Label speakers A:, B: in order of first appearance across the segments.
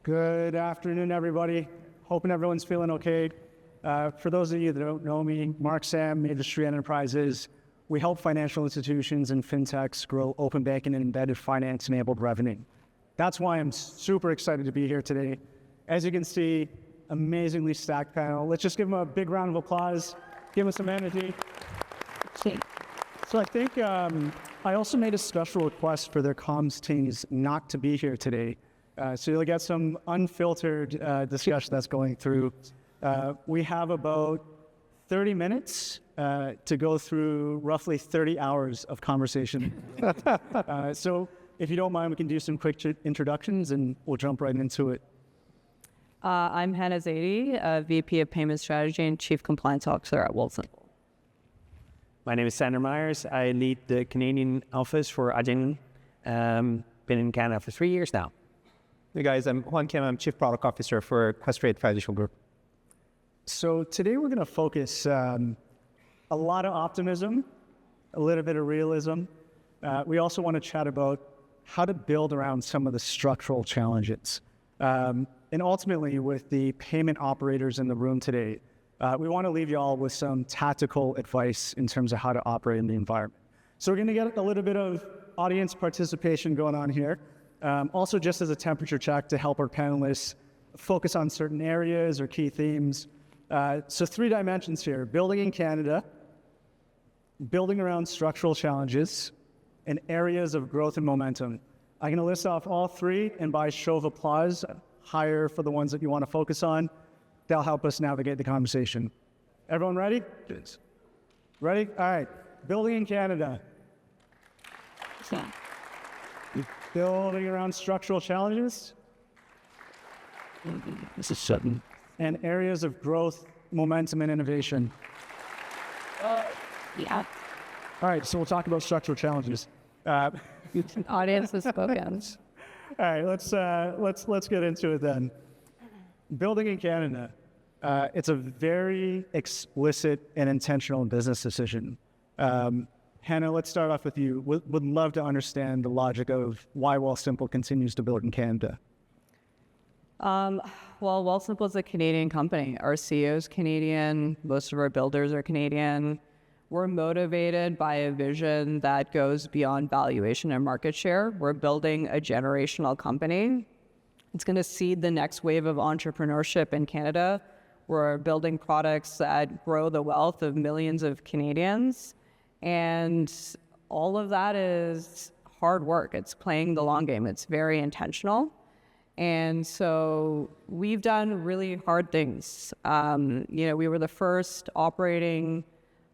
A: Good afternoon, everybody. Hoping everyone's feeling okay. For those of you that don't know me, Mark Sam, Meijers Enterprises. We help financial institutions and fintechs grow open banking and embedded finance-enabled revenue. That's why I'm super excited to be here today. As you can see, amazingly stacked panel. Let's just give them a big round of applause. Give them some energy. So I think I also made a special request for their comms teams not to be here today. So you'll get some unfiltered discussion that's going through. We have about 30 minutes to go through roughly 30 hours of conversation. So if you don't mind, we can do some quick introductions and we'll jump right into it.
B: I'm Hanna Zaidi, VP of Payment Strategy and Chief Compliance Officer at Wealthsimple.
C: My name is Meijers. I lead the Canadian office for Adyen. Been in Canada for 3 years now.
D: Hey guys, I'm Hwan. I'm Chief Product Officer for Questrade Financial Group.
A: So today we're going to focus a lot of optimism, a little bit of realism. We also want to chat about how to build around some of the structural challenges. And ultimately, with the payment operators in the room today, we want to leave you all with some tactical advice in terms of how to operate in the environment. So we're going to get a little bit of audience participation going on here. Also, just as a temperature check to help our panelists focus on certain areas or key themes. So 3 dimensions here: building in Canada, building around structural challenges, and areas of growth and momentum. I'm going to list off all 3, and by show of applause, higher for the ones that you want to focus on. That'll help us navigate the conversation. Everyone ready?
C: Yes.
A: Ready? All right. Building in Canada. Building around structural challenges.
C: This is sudden.
A: And areas of growth, momentum, and innovation.
B: Yeah.
A: All right, so we'll talk about structural challenges.
B: Audience has spoken.
A: All right, let's get into it then. Building in Canada, it's a very explicit and intentional business decision. Hanna, let's start off with you. Would love to understand the logic of why Wealthsimple continues to build in Canada.
B: Well, Wealthsimple is a Canadian company. Our CEO is Canadian. Most of our builders are Canadian. We're motivated by a vision that goes beyond valuation and market share. We're building a generational company. It's going to seed the next wave of entrepreneurship in Canada. We're building products that grow the wealth of millions of Canadians. And all of that is hard work. It's playing the long game. It's very intentional. And so we've done really hard things. We were the first operating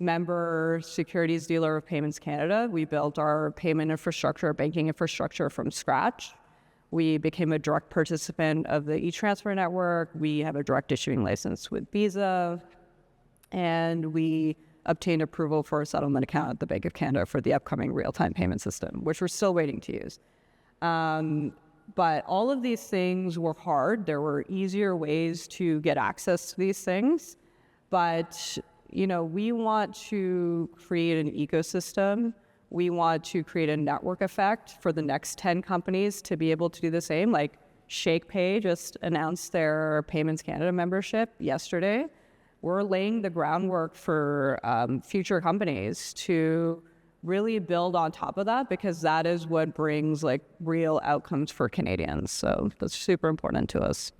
B: member securities dealer of Payments Canada. We built our payment infrastructure, banking infrastructure from scratch. We became a direct participant of the e-transfer network. We have a direct issuing license with Visa. And we obtained approval for a settlement account at the Bank of Canada for the upcoming real-time payment system, which we're still waiting to use. But all of these things were hard. There were easier ways to get access to these things. But, we want to create an ecosystem. We want to create a network effect for the next 10 companies to be able to do the same. Like ShakePay just announced their Payments Canada membership yesterday. We're laying the groundwork for future companies to really build on top of that, because that is what brings real outcomes for Canadians. So that's super important to us.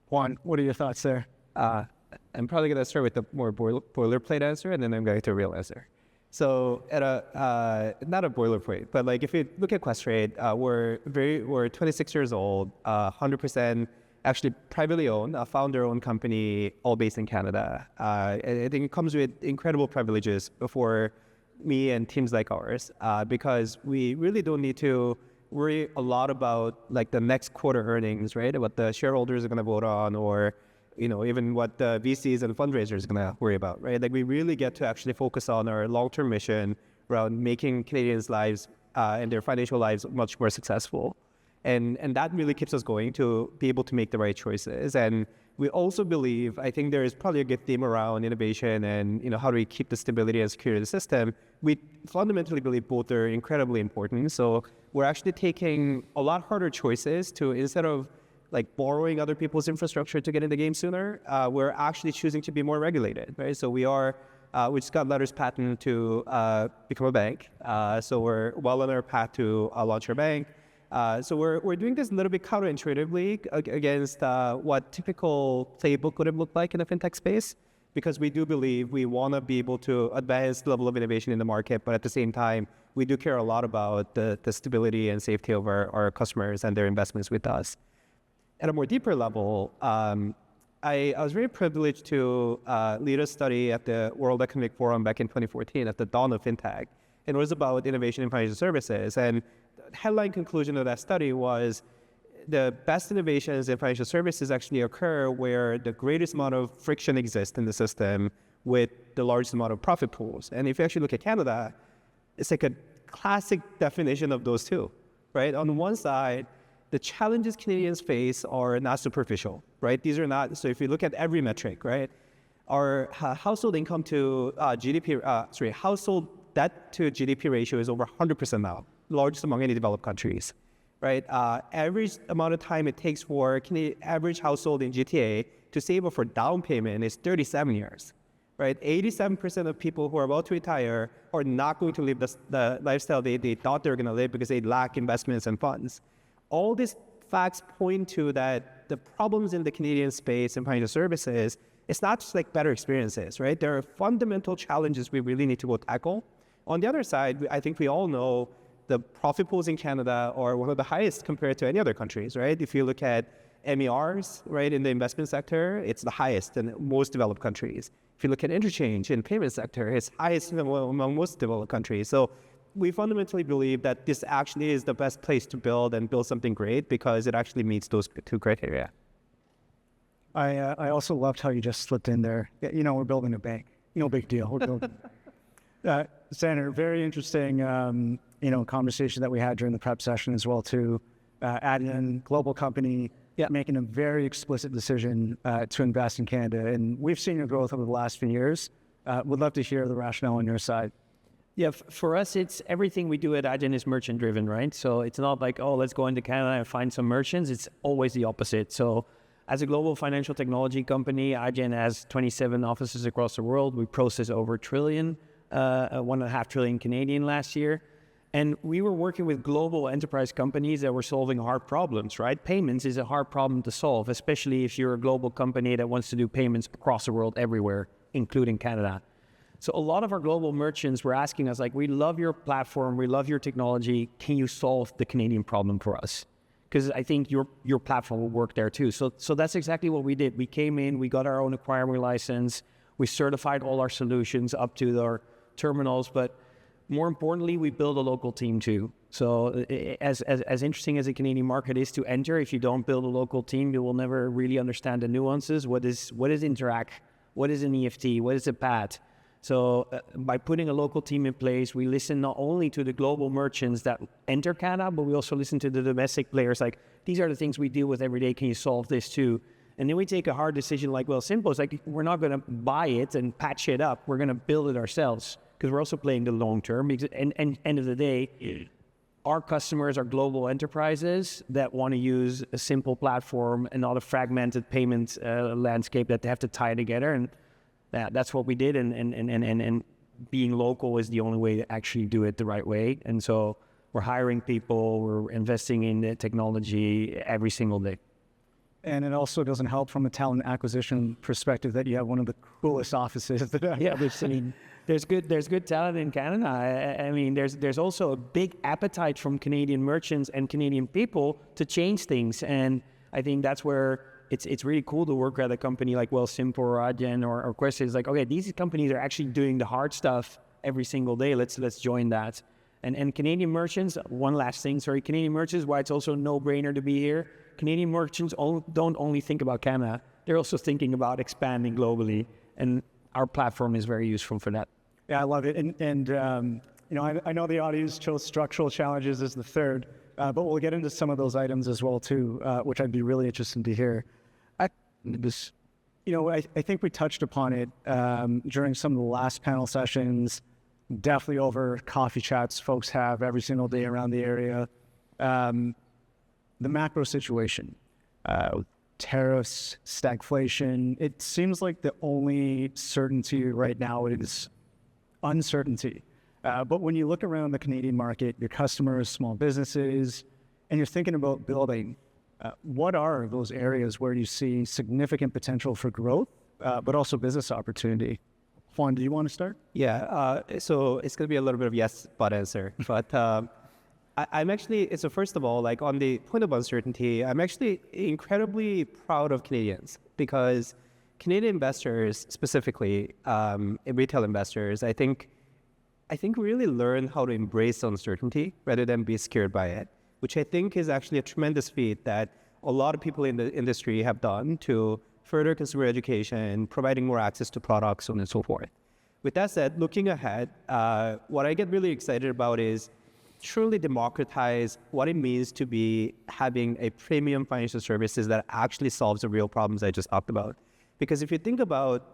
A: Hwan, what are your thoughts there?
D: I'm probably going to start with the more boilerplate answer, and then I'm going to a real answer. So at not a boilerplate, but if you look at Questrade, we're 26 years old, 100% actually privately owned, a founder-owned company, all based in Canada. I think it comes with incredible privileges for me and teams like ours, because we really don't need to worry a lot about the next quarter earnings, right? What the shareholders are going to vote on, or even what the VCs and fundraisers are going to worry about, right? We really get to actually focus on our long-term mission around making Canadians' lives and their financial lives much more successful. And that really keeps us going to be able to make the right choices. And we also believe, I think there is probably a good theme around innovation and how do we keep the stability and security of the system. We fundamentally believe both are incredibly important. So we're actually taking a lot harder choices to, instead of like borrowing other people's infrastructure to get in the game sooner. We're actually choosing to be more regulated, right? So we just got letters patent to become a bank. So we're well on our path to launch our bank. So we're doing this a little bit counterintuitively against what typical playbook would have looked like in the fintech space, because we do believe we want to be able to advance the level of innovation in the market, but at the same time, we do care a lot about the stability and safety of our customers and their investments with us. At a more deeper level, I was very privileged to lead a study at the World Economic Forum back in 2014 at the dawn of fintech. It was about innovation in financial services. And the headline conclusion of that study was the best innovations in financial services actually occur where the greatest amount of friction exists in the system with the largest amount of profit pools. And if you actually look at Canada, it's like a classic definition of those two, right? On the one side, the challenges Canadians face are not superficial, right? These are not, so if you look at every metric, right? Our household income to household debt to GDP ratio is over 100% now, largest among any developed countries, right? Average amount of time it takes for average household in GTA to save up for down payment is 37 years, right? 87% of people who are about to retire are not going to live the lifestyle they thought they were going to live because they lack investments and funds. All these facts point to that the problems in the Canadian space and financial services, it's not just like better experiences, right? There are fundamental challenges we really need to go tackle. On the other side, I think we all know the profit pools in Canada are one of the highest compared to any other countries, right? If you look at MERs, right, in the investment sector, it's the highest in most developed countries. If you look at interchange in the payment sector, it's highest among most developed countries. So we fundamentally believe that this actually is the best place to build something great because it actually meets those two criteria.
A: I also loved how you just slipped in there. You know, we're building a bank. No big deal. We're building. Senator, very interesting, conversation that we had during the prep session as well too. Adyen, global company, making a very explicit decision to invest in Canada, and we've seen your growth over the last few years. Would love to hear the rationale on your side.
C: Yeah, for us, it's everything we do at Adyen is merchant driven, right? So it's not like, oh, let's go into Canada and find some merchants. It's always the opposite. So as a global financial technology company, Adyen has 27 offices across the world. We processed over $1 trillion, 1.5 trillion Canadian last year. And we were working with global enterprise companies that were solving hard problems, right? Payments is a hard problem to solve, especially if you're a global company that wants to do payments across the world everywhere, including Canada. So a lot of our global merchants were asking us, like, we love your platform, we love your technology. Can you solve the Canadian problem for us? Because I think your platform will work there too. So that's exactly what we did. We came in, we got our own acquiring license, we certified all our solutions up to our terminals, but more importantly, we build a local team too. So as interesting as the Canadian market is to enter, if you don't build a local team, you will never really understand the nuances. What is Interact? What is an EFT? What is a PAT? So by putting a local team in place, we listen not only to the global merchants that enter Canada, but we also listen to the domestic players. Like, these are the things we deal with every day. Can you solve this too? And then we take a hard decision like, Wealthsimple. It's like, we're not going to buy it and patch it up. We're going to build it ourselves because we're also playing the long term. And end of the day, our customers are global enterprises that want to use a simple platform and not a fragmented payment landscape that they have to tie together. And that's what we did, and being local is the only way to actually do it the right way. And so we're hiring people, we're investing in the technology every single day.
A: And it also doesn't help from a talent acquisition perspective that you have one of the coolest offices that I've ever seen.
C: There's good talent in Canada. I mean, there's also a big appetite from Canadian merchants and Canadian people to change things, and I think that's where it's really cool to work at a company like Wealthsimple or Adyen or Questrade. It's like, okay, these companies are actually doing the hard stuff every single day. Let's join that. And Canadian merchants, one last thing, Canadian merchants, why it's also a no-brainer to be here. Canadian merchants don't only think about Canada, they're also thinking about expanding globally. And our platform is very useful for that.
A: Yeah, I love it. And I know the audience chose structural challenges as the third, but we'll get into some of those items as well too, which I'd be really interested to hear. I think we touched upon it during some of the last panel sessions, definitely over coffee chats folks have every single day around the area. The macro situation. tariffs, stagflation. It seems like the only certainty right now is uncertainty. But when you look around the Canadian market, your customers, small businesses, and you're thinking about building, what are those areas where you see significant potential for growth, but also business opportunity? Hwan, do you want to start?
D: Yeah, so it's going to be a little bit of yes, but answer. But I'm actually, so first of all, like on the point of uncertainty, I'm actually incredibly proud of Canadians because Canadian investors, specifically retail investors, I think really learn how to embrace uncertainty rather than be scared by it, which I think is actually a tremendous feat that a lot of people in the industry have done to further consumer education, providing more access to products, so on and so forth. With that said, looking ahead, what I get really excited about is truly democratize what it means to be having a premium financial services that actually solves the real problems I just talked about. Because if you think about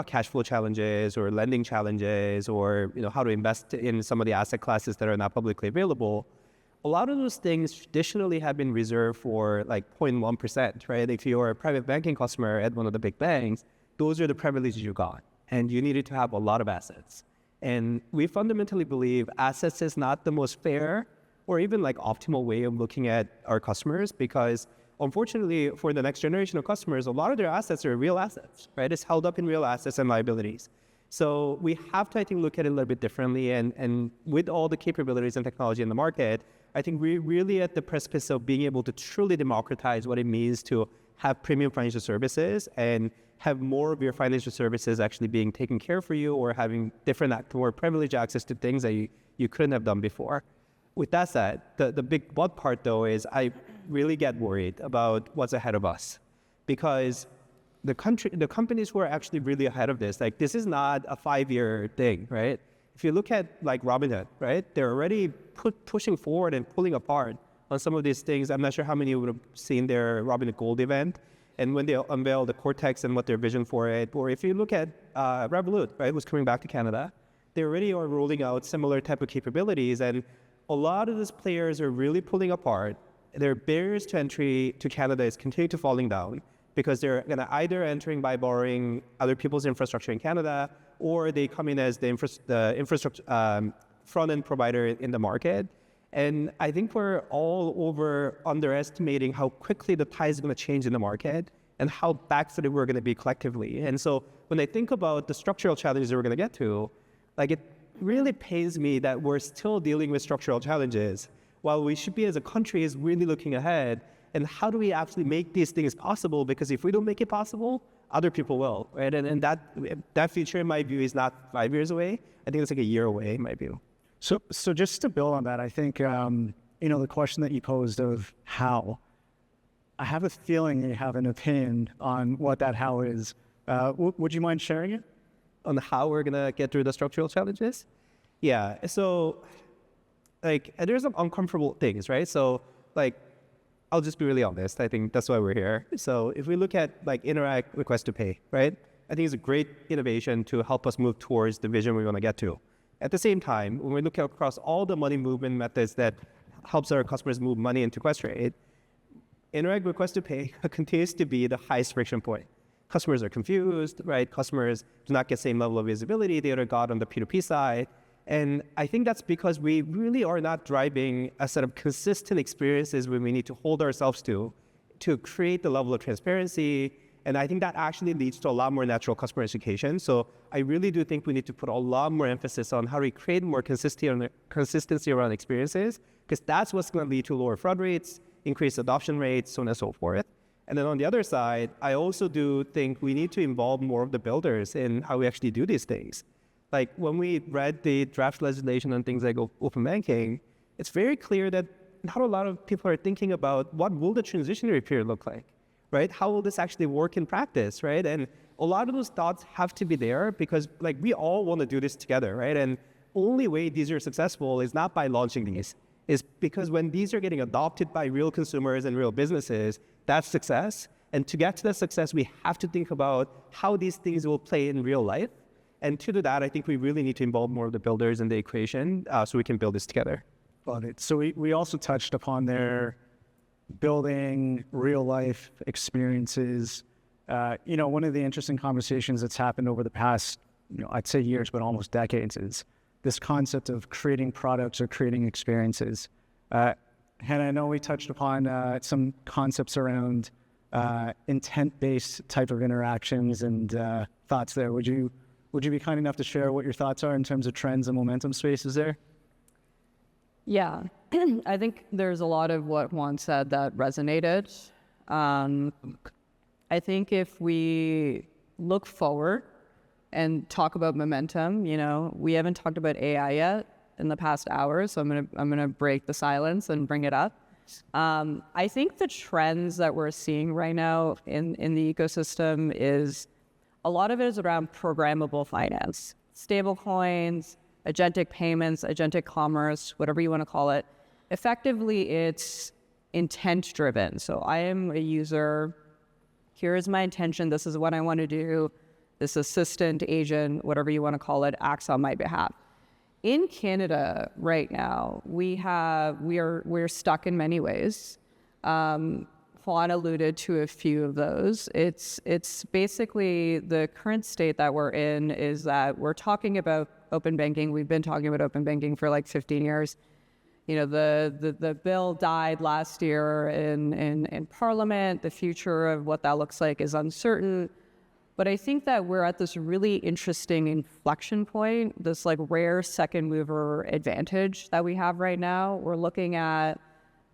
D: cash flow challenges or lending challenges, or how to invest in some of the asset classes that are not publicly available, a lot of those things traditionally have been reserved for like 0.1%, right? If you're a private banking customer at one of the big banks, those are the privileges you got, and you needed to have a lot of assets. And we fundamentally believe assets is not the most fair or even like optimal way of looking at our customers, because unfortunately for the next generation of customers, a lot of their assets are real assets, right? It's held up in real assets and liabilities. So we have to, I think, look at it a little bit differently. And with all the capabilities and technology in the market, I think we're really at the precipice of being able to truly democratize what it means to have premium financial services and have more of your financial services actually being taken care for you, or having different, more privileged access to things that you couldn't have done before. With that said, the big but part though is I really get worried about what's ahead of us, because the companies who are actually really ahead of this, like this is not a 5-year thing, right? If you look at like Robinhood, right? They're already pushing forward and pulling apart on some of these things. I'm not sure how many would have seen their Robinhood Gold event, and when they unveiled the Cortex and what their vision for it. Or if you look at Revolut, right, who's coming back to Canada, they already are rolling out similar type of capabilities, and a lot of these players are really pulling apart. Their barriers to entry to Canada is continuing to falling down, because they're going to either entering by borrowing other people's infrastructure in Canada, or they come in as the infrastructure front-end provider in the market. And I think we're all underestimating how quickly the tide is going to change in the market and how backfooted we're going to be collectively. And so when I think about the structural challenges that we're going to get to, like it really pains me that we're still dealing with structural challenges while we should be, as a country, is really looking ahead. And how do we actually make these things possible? Because if we don't make it possible, other people will, right? And that future, in my view, is not 5 years away. I think it's like a year away, in my view.
A: So just to build on that, I think, the question that you posed of how, I have a feeling you have an opinion on what that how is. Would you mind sharing it?
D: On how we're going to get through the structural challenges? Yeah, so like there's some uncomfortable things, right? So like, I'll just be really honest. I think that's why we're here. So if we look at like Interact Request to Pay, right? I think it's a great innovation to help us move towards the vision we want to get to. At the same time, when we look across all the money movement methods that helps our customers move money into Questrade, Interact Request to Pay continues to be the highest friction point. Customers are confused, right? Customers do not get the same level of visibility they would have got on the P2P side. And I think that's because we really are not driving a set of consistent experiences when we need to hold ourselves to create the level of transparency. And I think that actually leads to a lot more natural customer education. So I really do think we need to put a lot more emphasis on how do we create more consistency around experiences, because that's what's going to lead to lower fraud rates, increased adoption rates, so on and so forth. And then on the other side, I also do think we need to involve more of the builders in how we actually do these things. Like when we read the draft legislation on things like open banking, it's very clear that not a lot of people are thinking about what will the transitionary period look like, right? How will this actually work in practice, right? And a lot of those thoughts have to be there, because like we all want to do this together, right? And only way these are successful is not by launching these, is because when these are getting adopted by real consumers and real businesses, that's success. And to get to that success, we have to think about how these things will play in real life. And to do that, I think we really need to involve more of the builders in the equation so we can build this together.
A: Got it. So we also touched upon there building real life experiences. One of the interesting conversations that's happened over the past, I'd say years, but almost decades, is this concept of creating products or creating experiences. Hannah, I know we touched upon some concepts around intent-based type of interactions and thoughts there. Would you be kind enough to share what your thoughts are in terms of trends and momentum spaces there?
B: Yeah, I think there's a lot of what Hwan said that resonated. I think if we look forward and talk about momentum, we haven't talked about AI yet in the past hour, so I'm gonna break the silence and bring it up. I think the trends that we're seeing right now in the ecosystem is a lot of it is around programmable finance, stable coins, agentic payments, agentic commerce, whatever you want to call it. Effectively, it's intent driven. So I am a user. Here is my intention. This is what I want to do. This assistant, agent, whatever you want to call it, acts on my behalf. In Canada right now, we're stuck in many ways. Hwan alluded to a few of those. It's basically the current state that we're in is that we're talking about open banking. We've been talking about open banking for like 15 years. The bill died last year in Parliament. The future of what that looks like is uncertain. But I think that we're at this really interesting inflection point, this like rare second mover advantage that we have right now. We're looking at,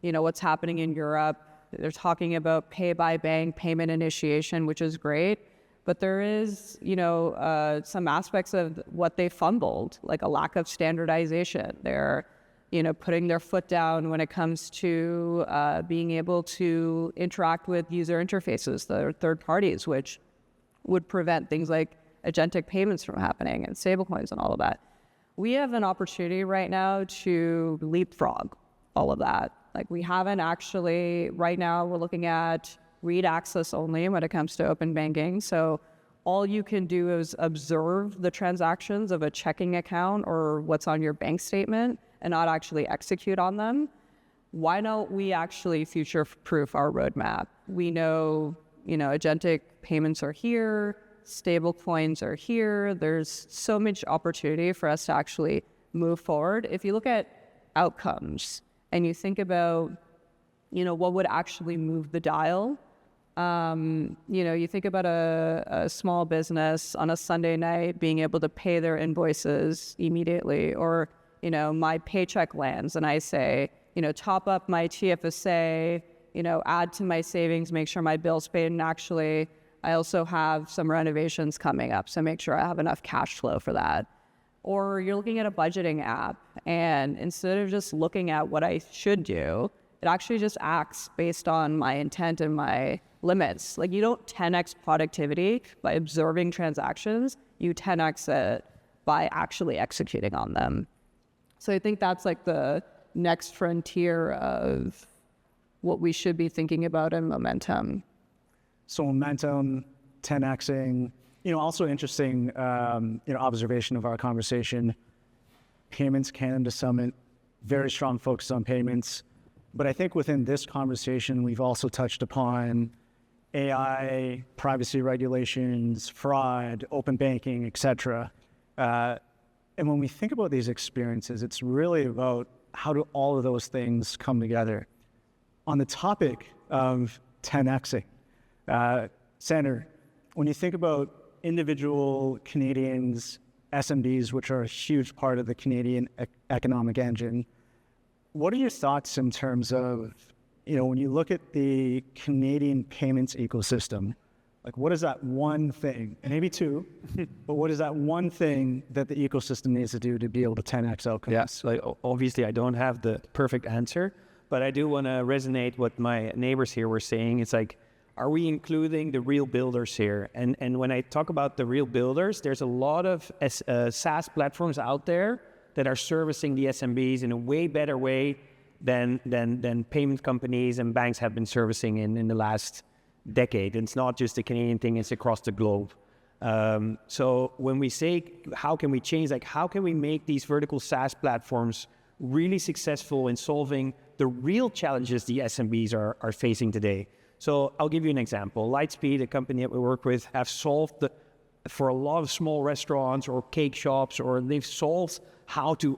B: what's happening in Europe. They're talking about pay by bank payment initiation, which is great. But there is, some aspects of what they fumbled, like a lack of standardization. They're, putting their foot down when it comes to being able to interact with user interfaces, the third parties, which would prevent things like agentic payments from happening and stablecoins and all of that. We have an opportunity right now to leapfrog all of that. Like we haven't actually, right now we're looking at read access only when it comes to open banking. So all you can do is observe the transactions of a checking account or what's on your bank statement and not actually execute on them. Why don't we actually future-proof our roadmap? We know, agentic payments are here, stable coins are here. There's so much opportunity for us to actually move forward. If you look at outcomes and you think about, what would actually move the dial, you think about a small business on a Sunday night being able to pay their invoices immediately, or, my paycheck lands and I say, top up my TFSA, add to my savings, make sure my bill's paid, and actually I also have some renovations coming up, so make sure I have enough cash flow for that. Or you're looking at a budgeting app, and instead of just looking at what I should do, it actually just acts based on my intent and my limits. Like you don't 10x productivity by observing transactions, you 10x it by actually executing on them. So I think that's like the next frontier of what we should be thinking about in momentum.
A: So momentum, 10xing, also interesting, observation of our conversation. Payments Canada Summit, very strong focus on payments. But I think within this conversation, we've also touched upon AI, privacy regulations, fraud, open banking, et cetera. And when we think about these experiences, it's really about how do all of those things come together. On the topic of 10xing, Sander, when you think about individual Canadians, SMBs, which are a huge part of the Canadian economic engine, what are your thoughts in terms of, when you look at the Canadian payments ecosystem, like what is that one thing, maybe two, but what is that one thing that the ecosystem needs to do to be able to 10x outcomes?
C: Yes, like obviously I don't have the perfect answer, but I do want to resonate what my neighbors here were saying. It's like, are we including the real builders here? And when I talk about the real builders, there's a lot of SaaS platforms out there that are servicing the SMBs in a way better way than payment companies and banks have been servicing in the last decade. And it's not just a Canadian thing, it's across the globe. So when we say, how can we change, like how can we make these vertical SaaS platforms really successful in solving the real challenges the SMBs are facing today. So I'll give you an example. Lightspeed, a company that we work with, have solved for a lot of small restaurants or cake shops, or they've solved how to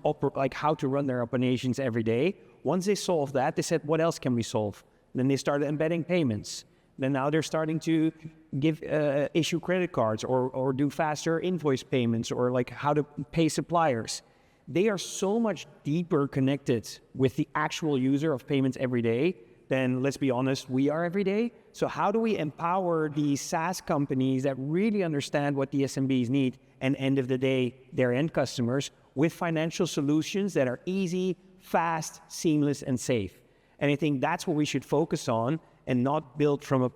C: run their operations every day. Once they solved that, they said, what else can we solve? Then they started embedding payments. Then now they're starting to issue credit cards or do faster invoice payments, or like how to pay suppliers. They are so much deeper connected with the actual user of payments every day than, let's be honest, we are every day. So how do we empower these SaaS companies that really understand what the SMBs need and, end of the day, their end customers, with financial solutions that are easy, fast, seamless, and safe? And I think that's what we should focus on, and not build from a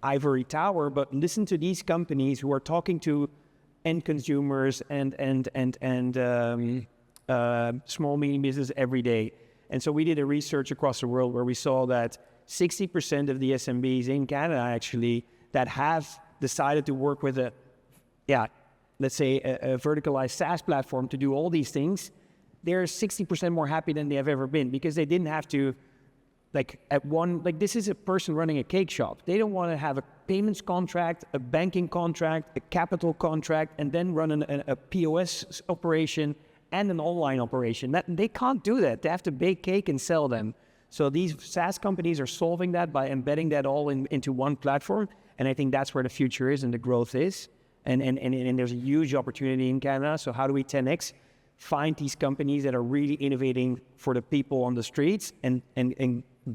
C: ivory tower, but listen to these companies who are talking to end consumers and small, medium business every day. And so we did a research across the world where we saw that 60% of the SMBs in Canada actually that have decided to work with a verticalized SaaS platform to do all these things, they're 60% more happy than they have ever been, because they didn't have to, this is a person running a cake shop. They don't want to have a payments contract, a banking contract, a capital contract, and then run a POS operation and an online operation. They can't do that. They have to bake cake and sell them. So these SaaS companies are solving that by embedding that all into one platform. And I think that's where the future is and the growth is. And there's a huge opportunity in Canada. So how do we 10x find these companies that are really innovating for the people on the streets and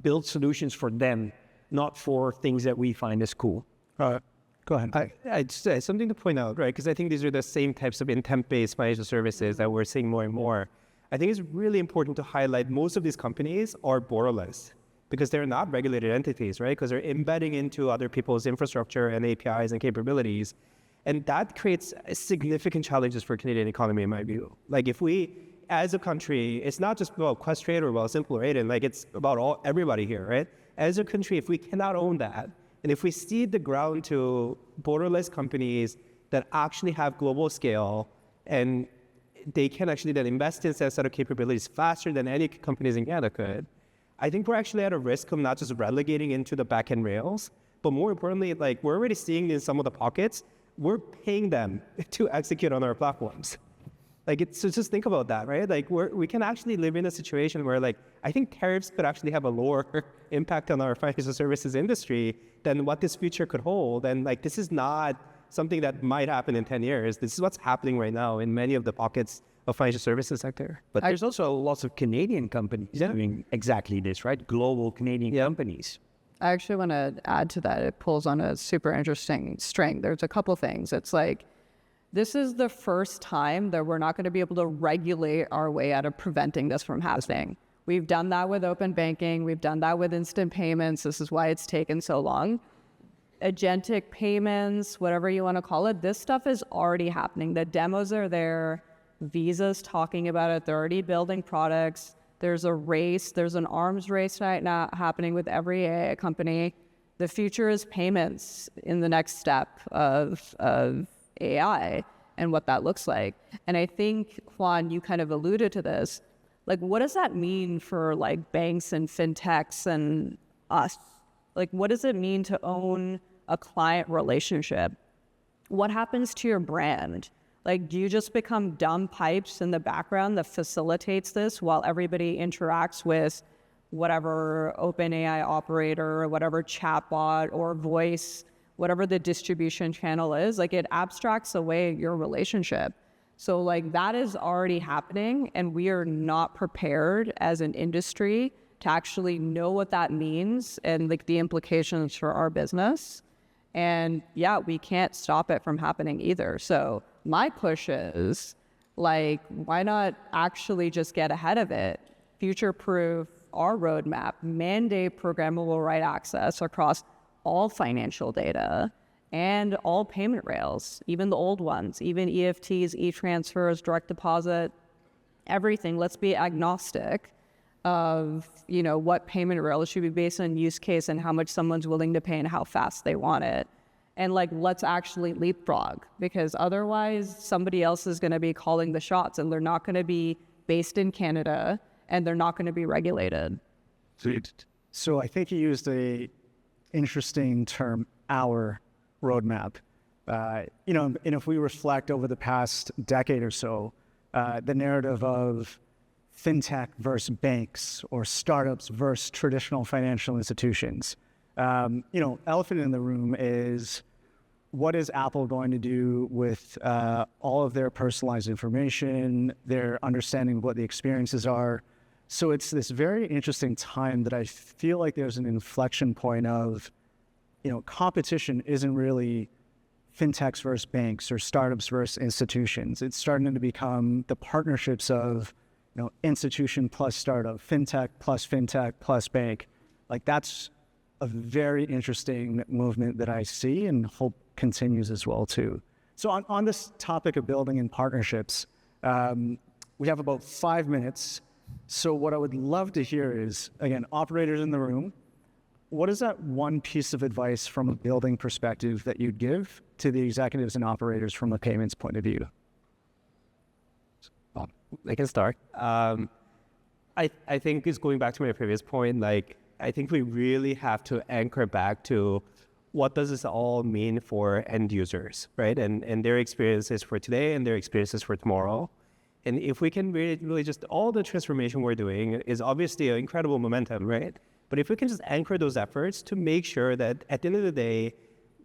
C: build solutions for them, not for things that we find as cool?
A: Go ahead.
D: I just something to point out, right? Because I think these are the same types of intent-based financial services that we're seeing more and more. I think it's really important to highlight most of these companies are borderless, because they're not regulated entities, right? Because they're embedding into other people's infrastructure and APIs and capabilities. And that creates significant challenges for Canadian economy, in my view. Like, if we, as a country, it's not just about Questrade or Wealthsimple or Adyen, it's about everybody here, right? As a country, if we cannot own that, and if we cede the ground to borderless companies that actually have global scale, and they can actually then invest in that set of capabilities faster than any companies in Canada could, I think we're actually at a risk of not just relegating into the back-end rails, but more importantly, we're already seeing in some of the pockets, we're paying them to execute on our platforms. So just think about that, right? We can actually live in a situation where, I think tariffs could actually have a lower impact on our financial services industry than what this future could hold. And this is not something that might happen in 10 years. This is what's happening right now in many of the pockets of financial services sector.
C: But there's also lots of Canadian companies doing exactly this, right? Global Canadian companies.
B: I actually want to add to that. It pulls on a super interesting string. There's a couple things. It's this is the first time that we're not going to be able to regulate our way out of preventing this from happening. We've done that with open banking. We've done that with instant payments. This is why it's taken so long. Agentic payments, whatever you want to call it, this stuff is already happening. The demos are there. Visa's talking about it. They're already building products. There's a race. There's an arms race right now happening with every AI company. The future is payments in the next step of AI and what that looks like. And I think, Hwan, you kind of alluded to this. What does that mean for banks and fintechs and us? What does it mean to own a client relationship? What happens to your brand? Do you just become dumb pipes in the background that facilitates this while everybody interacts with whatever OpenAI operator or whatever chatbot or voice, whatever the distribution channel is? It abstracts away your relationship. So that is already happening, and we are not prepared as an industry to actually know what that means and the implications for our business. And we can't stop it from happening either. So my push is why not actually just get ahead of it, future-proof our roadmap, mandate programmable write access across all financial data and all payment rails, even the old ones, even EFTs, e-transfers, direct deposit, everything. Let's be agnostic of, what payment rails should be based on use case and how much someone's willing to pay and how fast they want it. And let's actually leapfrog, because otherwise somebody else is going to be calling the shots, and they're not going to be based in Canada and they're not going to be regulated.
A: So I think you used a interesting term, our roadmap. And if we reflect over the past decade or so, the narrative of fintech versus banks or startups versus traditional financial institutions, elephant in the room is, what is Apple going to do with all of their personalized information, their understanding of what the experiences are? So it's this very interesting time that I feel like there's an inflection point of, competition isn't really fintechs versus banks or startups versus institutions. It's starting to become the partnerships of, institution plus startup, fintech plus bank. Like, that's a very interesting movement that I see and hope continues as well too. So on this topic of building in partnerships, we have about 5 minutes. So what I would love to hear is, again, operators in the room, what is that one piece of advice from a building perspective that you'd give to the executives and operators from a payments point of view?
D: I can start. I think it's going back to my previous point, I think we really have to anchor back to what does this all mean for end users, right? And their experiences for today and their experiences for tomorrow. And if we can really just, all the transformation we're doing is obviously an incredible momentum, right? But if we can just anchor those efforts to make sure that at the end of the day,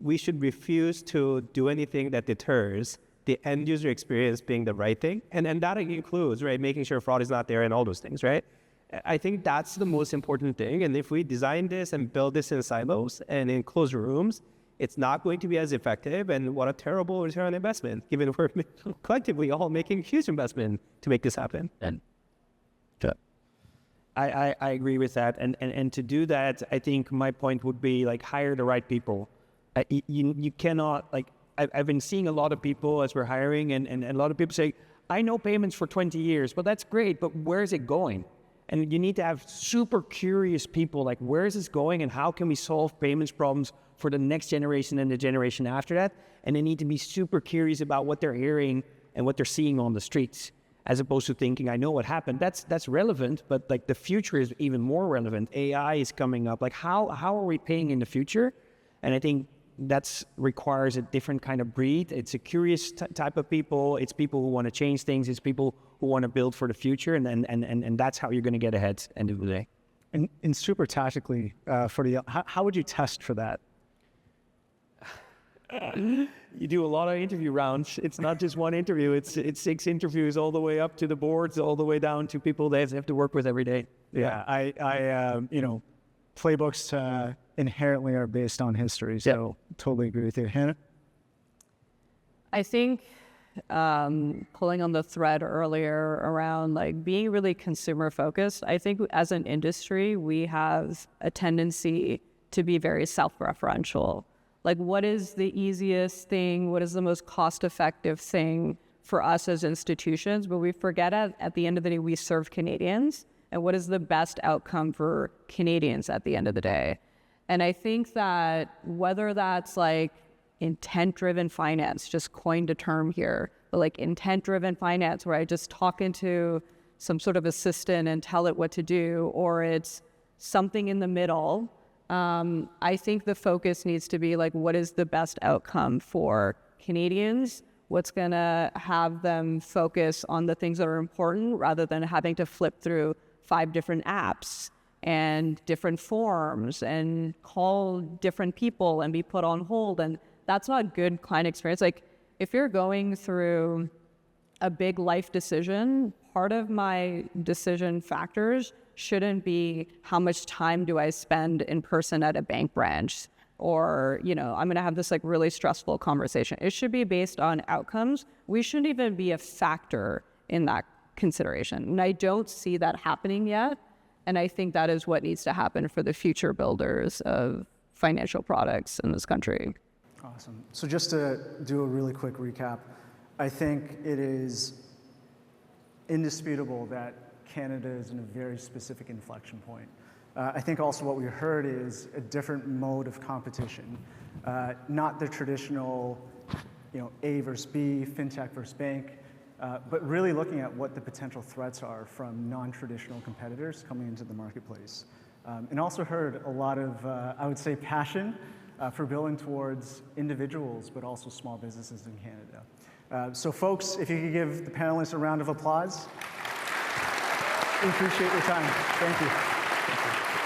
D: we should refuse to do anything that deters the end user experience being the right thing. And that includes, right, making sure fraud is not there and all those things, right? I think that's the most important thing. And if we design this and build this in silos and in closed rooms, it's not going to be as effective. And what a terrible return on investment, given we're collectively all making a huge investment to make this happen.
C: And I agree with that. And to do that, I think my point would be hire the right people. You cannot, I've been seeing a lot of people as we're hiring and a lot of people say, I know payments for 20 years, well, that's great, but where is it going? And you need to have super curious people, where is this going and how can we solve payments problems for the next generation and the generation after that? And they need to be super curious about what they're hearing and what they're seeing on the streets, as opposed to thinking, I know what happened. That's relevant, but the future is even more relevant. AI is coming up. How are we paying in the future? And I think that requires a different kind of breed. It's a curious type of people. It's people who want to change things. It's people who want to build for the future. And that's how you're going to get ahead end of the day.
A: And super tactically, how would you test for that?
C: You do a lot of interview rounds. It's not just one interview. It's 6 interviews all the way up to the boards, all the way down to people they have to work with every day.
A: Yeah, I playbooks inherently are based on history. So totally agree with you. Hanna?
B: I think pulling on the thread earlier around being really consumer focused, I think as an industry, we have a tendency to be very self-referential. What is the easiest thing? What is the most cost-effective thing for us as institutions? But we forget at the end of the day, we serve Canadians. And what is the best outcome for Canadians at the end of the day? And I think that whether that's intent-driven finance, just coined a term here, but intent-driven finance, where I just talk into some sort of assistant and tell it what to do, or it's something in the middle, I think the focus needs to be what is the best outcome for Canadians? What's going to have them focus on the things that are important rather than having to flip through 5 different apps and different forms and call different people and be put on hold. And that's not good client experience. If you're going through a big life decision, part of my decision factors shouldn't be how much time do I spend in person at a bank branch, or, I'm going to have this really stressful conversation. It should be based on outcomes. We shouldn't even be a factor in that consideration. And I don't see that happening yet. And I think that is what needs to happen for the future builders of financial products in this country.
A: Awesome. So just to do a really quick recap, I think it is indisputable that Canada is in a very specific inflection point. I think also what we heard is a different mode of competition, not the traditional, A versus B, fintech versus bank, but really looking at what the potential threats are from non-traditional competitors coming into the marketplace. and also heard a lot of, I would say, passion for building towards individuals, but also small businesses in Canada. So folks, if you could give the panelists a round of applause. We appreciate your time. Thank you.